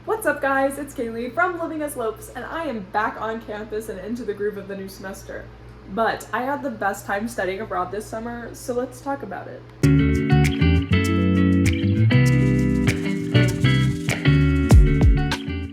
What's up guys, it's Kaylee from Living as Lopes, and I am back on campus and into the groove of the new semester. But I had the best time studying abroad this summer, so let's talk about it.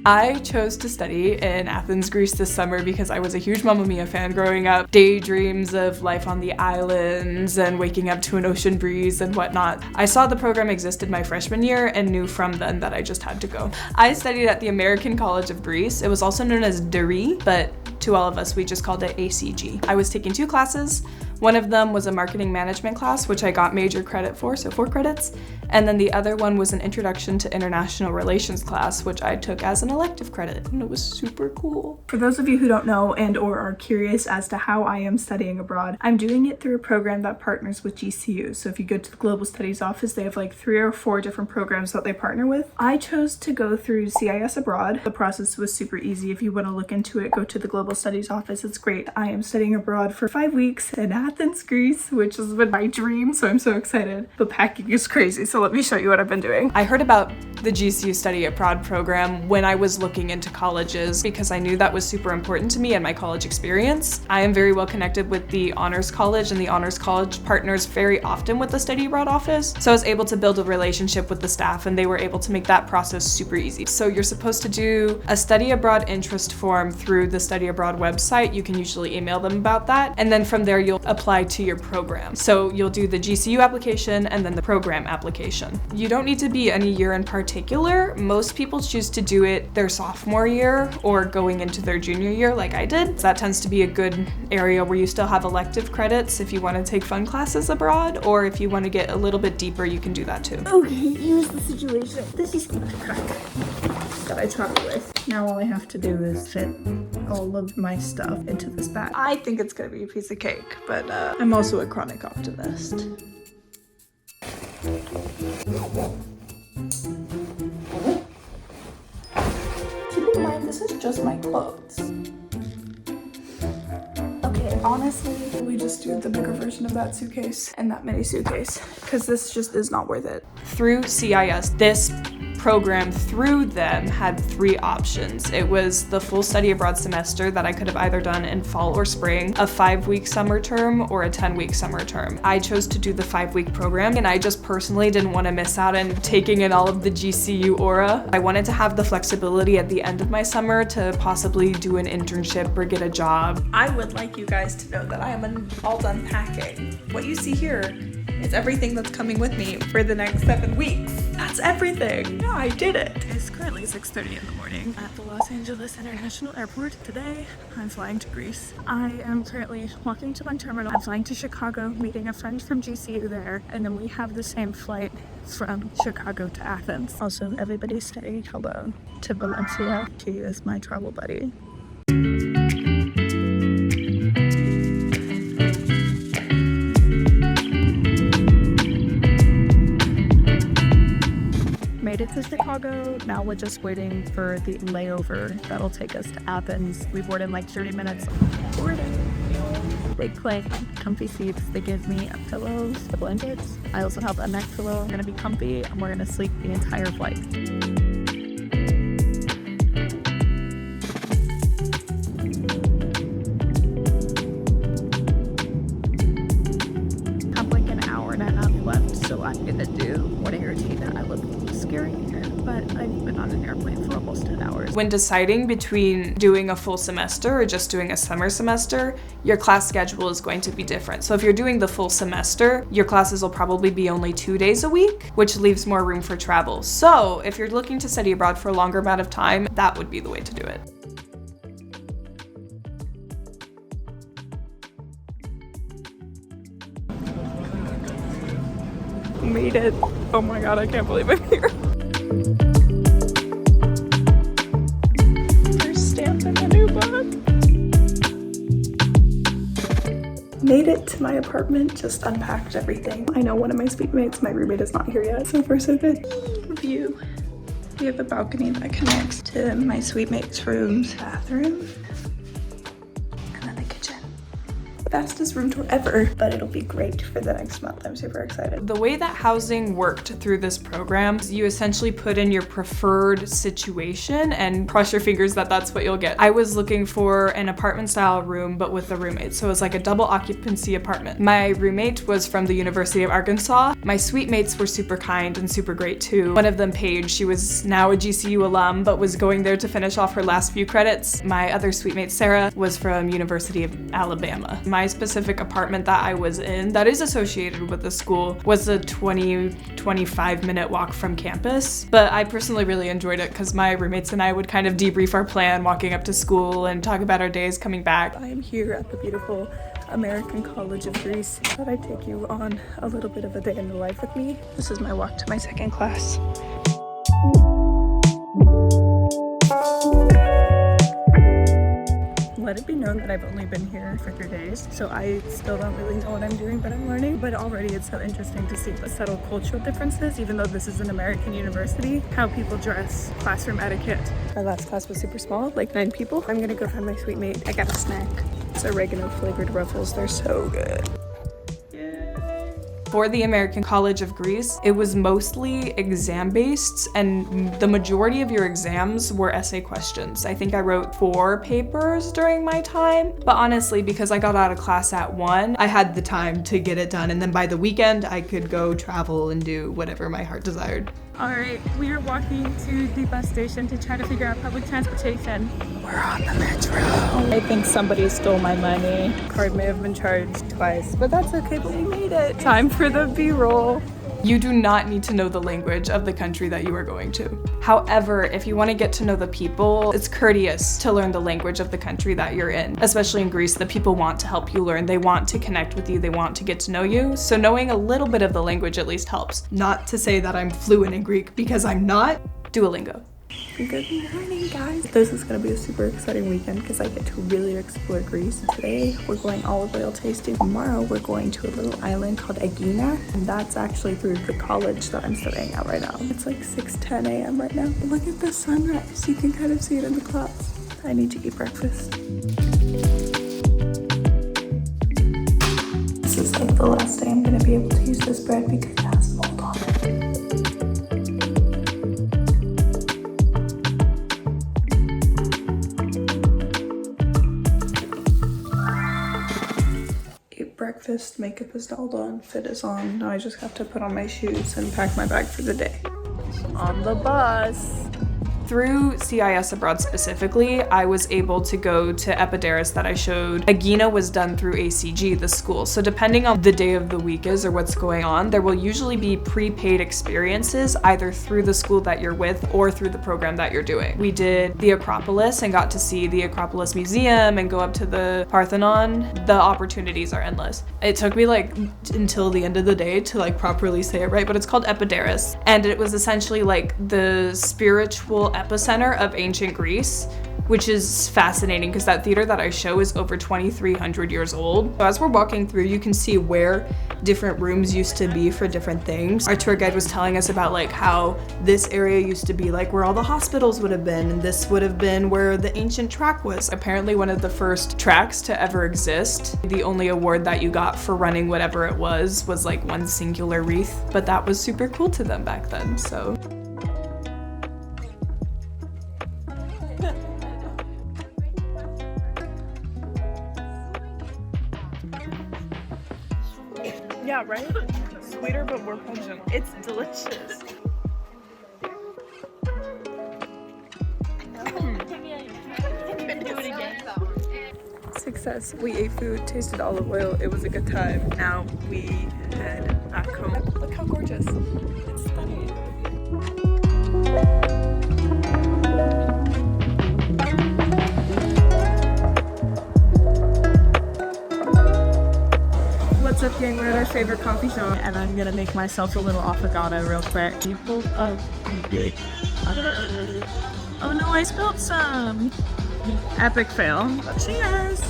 I chose to study in Athens, Greece this summer because I was a huge Mamma Mia fan growing up. Daydreams of life on the islands and waking up to an ocean breeze and whatnot. I saw the program existed my freshman year and knew from then that I just had to go. I studied at the Honors College of Greece. It was also known as DRE, but to all of us, we just called it ACG. I was taking 2 classes. One of them was a marketing management class, which I got major credit for, so 4 credits. And then the other one was an introduction to international relations class, which I took as an elective credit, and it was super cool. For those of you who don't know and or are curious as to how I am studying abroad, I'm doing it through a program that partners with GCU. So if you go to the Global Studies office, they have like 3 or 4 different programs that they partner with. I chose to go through CIS abroad. The process was super easy. If you want to look into it, go to the Global Studies office. It's great. I am studying abroad for 5 weeks in Athens, Greece, which has been my dream, so I'm so excited. But packing is crazy, so let me show you what I've been doing. I heard about the GCU Study Abroad program when I was looking into colleges because I knew that was super important to me and my college experience. I am very well connected with the Honors College, and the Honors College partners very often with the Study Abroad office. So I was able to build a relationship with the staff, and they were able to make that process super easy. So you're supposed to do a Study Abroad interest form through the Study Abroad website. You can usually email them about that. And then from there, you'll apply to your program. So you'll do the GCU application and then the program application. You don't need to be any year in particular. Most people choose to do it their sophomore year or going into their junior year like I did. That tends to be a good area where you still have elective credits if you want to take fun classes abroad, or if you want to get a little bit deeper, you can do that too. Okay, here's the situation. This is the crack that I travel with. Now all I have to do is fit all of my stuff into this bag. I think it's gonna be a piece of cake, but I'm also a chronic optimist. Keep in mind, this is just my clothes. Okay, honestly, we just do the bigger version of that suitcase and that mini suitcase, because this just is not worth it. Through CIS, this program through them had 3 options. It was the full study abroad semester that I could have either done in fall or spring, a 5-week summer term, or a 10-week summer term. I chose to do the 5-week program, and I just personally didn't want to miss out on taking in all of the GCU aura. I wanted to have the flexibility at the end of my summer to possibly do an internship or get a job. I would like you guys to know that I am all done packing. What you see here is everything that's coming with me for the next 7 weeks. That's everything. Yeah, I did it. It's currently 6:30 in the morning at the Los Angeles International Airport. Today, I'm flying to Greece. I am currently walking to my terminal. I'm flying to Chicago, meeting a friend from GCU there, and then we have the same flight from Chicago to Athens. Also, everybody say hello to Valencia. She is my travel buddy. Made it to Chicago. Now we're just waiting for the layover that'll take us to Athens. We board in like 30 minutes. Big plane, comfy seats. They give me pillows, blankets. I also have a neck pillow. I'm gonna be comfy and we're gonna sleep the entire flight. Have like an hour and a half left, so I'm gonna do morning routine. I look scary, but I've been on an airplane for almost 10 hours. When deciding between doing a full semester or just doing a summer semester, your class schedule is going to be different. So if you're doing the full semester, your classes will probably be only 2 days a week, which leaves more room for travel. So if you're looking to study abroad for a longer amount of time, that would be the way to do it. Made it. Oh my god, I can't believe I'm here. First stamp in the new book. Made it to my apartment, just unpacked everything. I know one of my suite mates, my roommate, is not here yet. So far so good. View. We have a balcony that connects to my suite mate's room's bathroom. And then the kitchen. fastest room tour ever, but it'll be great for the next month. I'm super excited. The way that housing worked through this program is you essentially put in your preferred situation and cross your fingers that that's what you'll get. I was looking for an apartment style room, but with a roommate. So it was like a double occupancy apartment. My roommate was from the University of Arkansas. My suite mates were super kind and super great too. One of them, Paige, she was now a GCU alum, but was going there to finish off her last few credits. My other suite mate, Sarah, was from University of Alabama. My specific apartment that I was in, that is associated with the school, was a 25 minute walk from campus. But I personally really enjoyed it because my roommates and I would kind of debrief our plan walking up to school and talk about our days coming back. I am here at the beautiful American College of Greece. I thought I'd take you on a little bit of a day in the life with me. This is my walk to my second class. Let it be known that I've only been here for 3 days, so I still don't really know what I'm doing, but I'm learning. But already it's so interesting to see the subtle cultural differences, even though this is an American university, how people dress, classroom etiquette. Our last class was super small, like 9 people. I'm gonna go find my sweet mate. I got a snack. It's oregano flavored Ruffles. They're so good. For the American College of Greece, it was mostly exam-based, and the majority of your exams were essay questions. I think I wrote 4 papers during my time, but honestly, because I got out of class at 1, I had the time to get it done, and then by the weekend, I could go travel and do whatever my heart desired. All right, we are walking to the bus station to try to figure out public transportation. We're on the metro. I think somebody stole my money. Card may have been charged twice, but that's okay, but we made it. Time for the B-roll. You do not need to know the language of the country that you are going to. However, if you want to get to know the people, it's courteous to learn the language of the country that you're in. Especially in Greece, the people want to help you learn. They want to connect with you. They want to get to know you. So knowing a little bit of the language at least helps. Not to say that I'm fluent in Greek, because I'm not. Duolingo. Good morning, guys. This is gonna be a super exciting weekend because I get to really explore Greece. Today, we're going olive oil tasting. Tomorrow, we're going to a little island called Aegina, and that's actually through the college that I'm studying at right now. It's like 6:10 a.m. right now. Look at the sunrise. You can kind of see it in the clouds. I need to eat breakfast. This is like the last day I'm gonna be able to use this bread because it has mold on it. Breakfast, makeup is all done, fit is on. Now I just have to put on my shoes and pack my bag for the day. On the bus. Through CIS Abroad specifically, I was able to go to Epidaurus that I showed. Aegina was done through ACG, the school. So depending on the day of the week is or what's going on, there will usually be prepaid experiences either through the school that you're with or through the program that you're doing. We did the Acropolis and got to see the Acropolis Museum and go up to the Parthenon. The opportunities are endless. It took me like until the end of the day to like properly say it right, but it's called Epidaurus. And it was essentially like the spiritual epicenter of ancient Greece, which is fascinating because that theater that I show is over 2,300 years old. So as we're walking through, you can see where different rooms used to be for different things. Our tour guide was telling us about like how this area used to be like where all the hospitals would have been, and this would have been where the ancient track was. Apparently one of the first tracks to ever exist. The only award that you got for running whatever it was like one singular wreath, but that was super cool to them back then, so. Yeah, right? Sweeter but more pungent. It's delicious. Success. We ate food, tasted olive oil. It was a good time. Now we head back home. Look how gorgeous. It's stunning. What's up, gang? We're at our favorite coffee shop, and I'm gonna make myself a little affogato real quick. People of oh no, I spilled some. Epic fail. Cheers.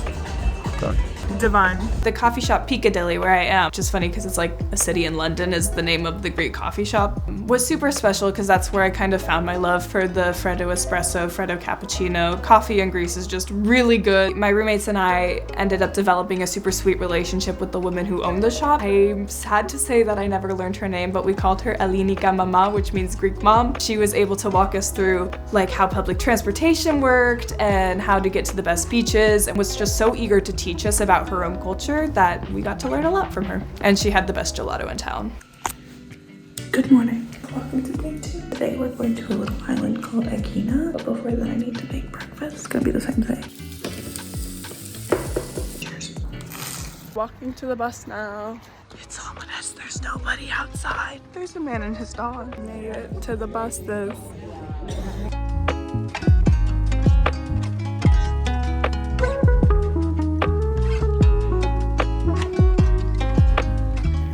Divine. The coffee shop Piccadilly, where I am, which is funny because it's like a city in London, is the name of the Greek coffee shop, was super special because that's where I kind of found my love for the Freddo espresso, Freddo cappuccino. Coffee in Greece is just really good. My roommates and I ended up developing a super sweet relationship with the woman who owned the shop. I'm sad to say that I never learned her name, but we called her Elinika Mama, which means Greek mom. She was able to walk us through like how public transportation worked and how to get to the best beaches, and was just so eager to teach us about her own culture that we got to learn a lot from her. And she had the best gelato in town. Good morning. Welcome to day 2. Today we're going to a little island called Aegina, but before that I need to make breakfast. It's gonna be the same thing. Cheers. Walking to the bus now. It's ominous. There's nobody outside. There's a man and his dog. Made it to the bus this.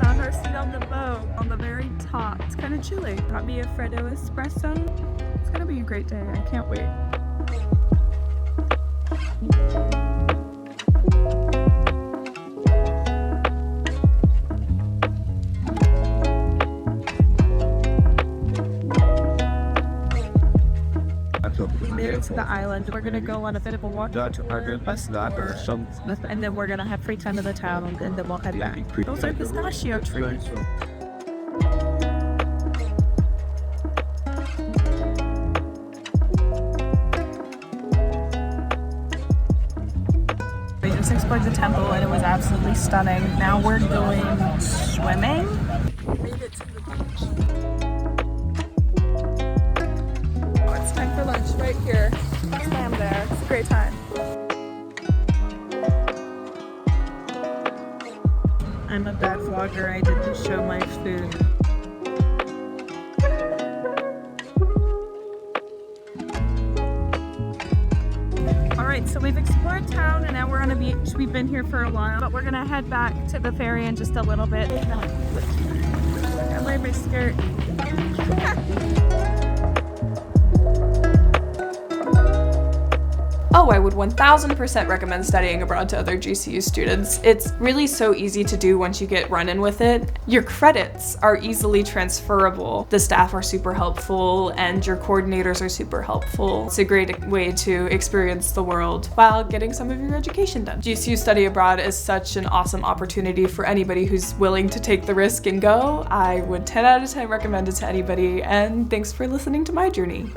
Found our seat on the boat on the very top. It's kind of chilly. Got me a Freddo espresso. It's gonna be a great day. I can't wait. We made it to the island. We're gonna go on a bit of a walk to our bus stop, and then we're gonna have free time in the town, and then we'll head back. Those are pistachio trees. We just explored the temple and it was absolutely stunning. Now we're going swimming. Made it to the beach. It's time for lunch right here. Swam there. It's a great time. I'm a bad vlogger. I didn't show my food. Alright, so we've explored town and now we're on a beach. We've been here for a while, but we're gonna head back to the ferry in just a little bit. I wear my skirt. Oh, I would 1000% recommend studying abroad to other GCU students. It's really so easy to do once you get running with it. Your credits are easily transferable. The staff are super helpful and your coordinators are super helpful. It's a great way to experience the world while getting some of your education done. GCU Study Abroad is such an awesome opportunity for anybody who's willing to take the risk and go. I would 10 out of 10 recommend it to anybody, and thanks for listening to my journey.